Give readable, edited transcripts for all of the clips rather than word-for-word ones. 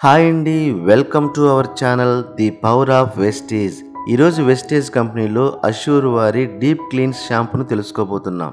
Hi అండి, welcome to our channel the power of Vestige. ఈరోజు Vestige కంపెనీలో Assure వారి డీప్ క్లీన్స్ షాంపూను తెలుసుకోబోతున్నాం.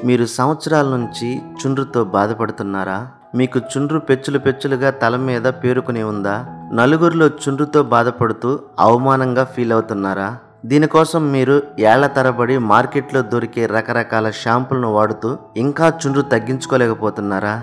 మీరు సంవత్సరాల నుంచి చుండ్రుతో బాధపడుతున్నారా? మీకు చుండ్రు పెచ్చులుగా తల మీద పేరుకుని ఉందా? నలుగురిలో చుండ్రుతో బాధపడుతూ అవమానంగా ఫీల్ అవుతున్నారా? దీనికోసం మీరు ఏళ్ల తరబడి మార్కెట్లో దొరికే రకరకాల షాంపూలను వాడుతూ ఇంకా చుండ్రు తగ్గించుకోలేకపోతున్నారా?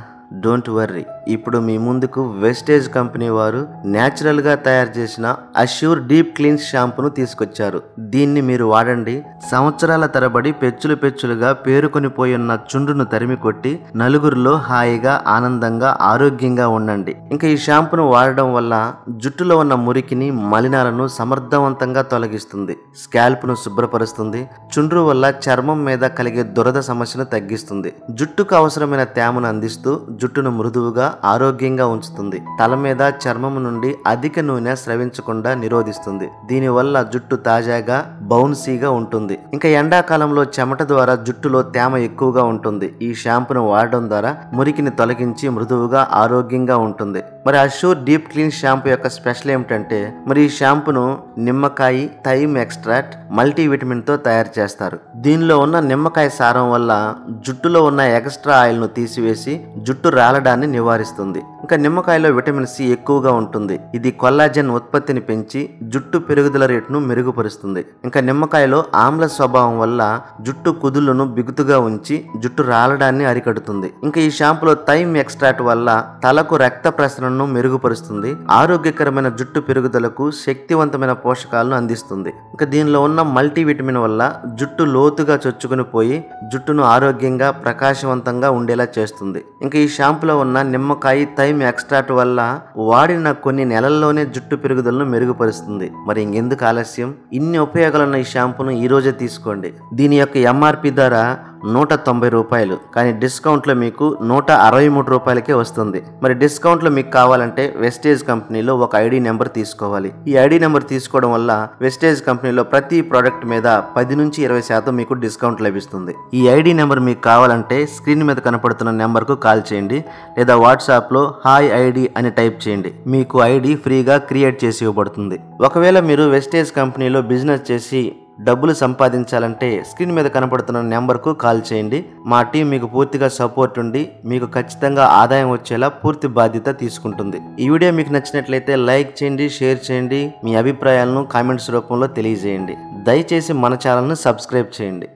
డోంట్ వర్రీ, ఇప్పుడు మీ ముందుకు వెస్టేజ్ కంపెనీ వారు న్యాచురల్ గా తయారు చేసిన అష్యూర్ డీప్ క్లీన్స్ షాంపూను తీసుకొచ్చారు. దీన్ని మీరు వాడండి. సంవత్సరాల తరబడి పెచ్చులుగా పేరుకొని పోయున్న చుండ్రును తరిమి కొట్టి నలుగురిలో హాయిగా ఆనందంగా ఆరోగ్యంగా ఉండండి. ఇంకా ఈ షాంపూను వాడడం వల్ల జుట్టులో ఉన్న మురికిని మలినాలను సమర్థవంతంగా తొలగిస్తుంది, స్కాల్ప్ ను శుభ్రపరుస్తుంది, చుండ్రు వల్ల చర్మం మీద కలిగే దురద సమస్యను తగ్గిస్తుంది, జుట్టుకు అవసరమైన తేమను అందిస్తూ జుట్టును మృదువుగా ఆరోగ్యంగా ఉంచుతుంది, తల మీద చర్మము నుండి అధిక నూనె స్రవించకుండా నిరోధిస్తుంది. దీనివల్ల జుట్టు తాజాగా బౌన్సీగా ఉంటుంది. ఇంకా ఎండాకాలంలో చెమట ద్వారా జుట్టులో తేమ ఎక్కువగా ఉంటుంది. ఈ షాంపూను వాడడం ద్వారా మురికిని తొలగించి మృదువుగా ఆరోగ్యంగా ఉంటుంది. మరి అష్యూర్ డీప్ క్లీన్ షాంపూ యొక్క స్పెషల్ ఏమిటంటే, మరి ఈ షాంపూను నిమ్మకాయ థైమ్ ఎక్స్ట్రాక్ట్ మల్టీవిటమిన్ తో తయారు చేస్తారు. దీనిలో ఉన్న నిమ్మకాయ సారం వల్ల జుట్టులో ఉన్న ఎక్స్ట్రా ఆయిల్ ను తీసివేసి జుట్టు రాలడాన్ని నివారిస్తుంది. ఇంకా నిమ్మకాయలో విటమిన్ సి ఎక్కువగా ఉంటుంది. ఇది కొల్లాజెన్ ఉత్పత్తిని పెంచి జుట్టు పెరుగుదల రేటును మెరుగుపరుస్తుంది. ఇంకా నిమ్మకాయలో ఆమ్ల స్వభావం వల్ల జుట్టు కుదుళ్లను బిగుతుగా ఉంచి జుట్టు రాలడాన్ని అరికడుతుంది. ఇంకా ఈ షాంపూలో థైమ్ ఎక్స్ట్రాక్ట్ వల్ల తలకు రక్త ప్రసరణను మెరుగుపరుస్తుంది, ఆరోగ్యకరమైన జుట్టు పెరుగుదలకు శక్తివంతమైన పోషకాలను అందిస్తుంది. ఇంకా దీనిలో ఉన్న మల్టీవిటమిన్ వల్ల జుట్టు లోతుగా చొచ్చుకుని పోయి జుట్టును ఆరోగ్యంగా ప్రకాశవంతంగా ఉండేలా చేస్తుంది. ఇంకా ఈ షాంపూలో ఉన్న నిమ్మకాయ థైమ్ ఎక్స్ట్రాక్ట్ వల్ల వాడిన కొన్ని నెలల్లోనే జుట్టు పెరుగుదలను మెరుగుపరుస్తుంది. మరి ఇంకెందుకు ఆలస్యం? ఇన్ని ఉపయోగాలున్న ఈ షాంపూను ఈ రోజే తీసుకోండి. దీని యొక్క ఎంఆర్పి ధర 190 రూపాయలు, కానీ డిస్కౌంట్లో మీకు 163 రూపాయలకే వస్తుంది. మరి డిస్కౌంట్లో మీకు కావాలంటే వెస్టేజ్ కంపెనీలో ఒక ఐడి నెంబర్ తీసుకోవాలి. ఈ ఐడి నెంబర్ తీసుకోవడం వల్ల వెస్టేజ్ కంపెనీలో ప్రతి ప్రోడక్ట్ మీద 10 నుంచి 20% మీకు డిస్కౌంట్ లభిస్తుంది. ఈ ఐడి నెంబర్ మీకు కావాలంటే స్క్రీన్ మీద కనపడుతున్న నెంబర్కు కాల్ చేయండి, లేదా వాట్సాప్లో హాయ్ ఐడి అని టైప్ చేయండి. మీకు ఐడి ఫ్రీగా క్రియేట్ చేసి ఇవ్వబడుతుంది. ఒకవేళ మీరు వెస్టేజ్ కంపెనీలో బిజినెస్ చేసి డబ్బులు సంపాదించాలంటే స్క్రీన్ మీద కనపడుతున్న నెంబర్కు కాల్ చేయండి. మా టీం మీకు పూర్తిగా సపోర్ట్ ఉండి మీకు ఖచ్చితంగా ఆదాయం వచ్చేలా పూర్తి బాధ్యత తీసుకుంటుంది. ఈ వీడియో మీకు నచ్చినట్లయితే లైక్ చేయండి, షేర్ చేయండి, మీ అభిప్రాయాలను కామెంట్స్ రూపంలో తెలియజేయండి. దయచేసి మన ఛానల్ను సబ్స్క్రైబ్ చేయండి.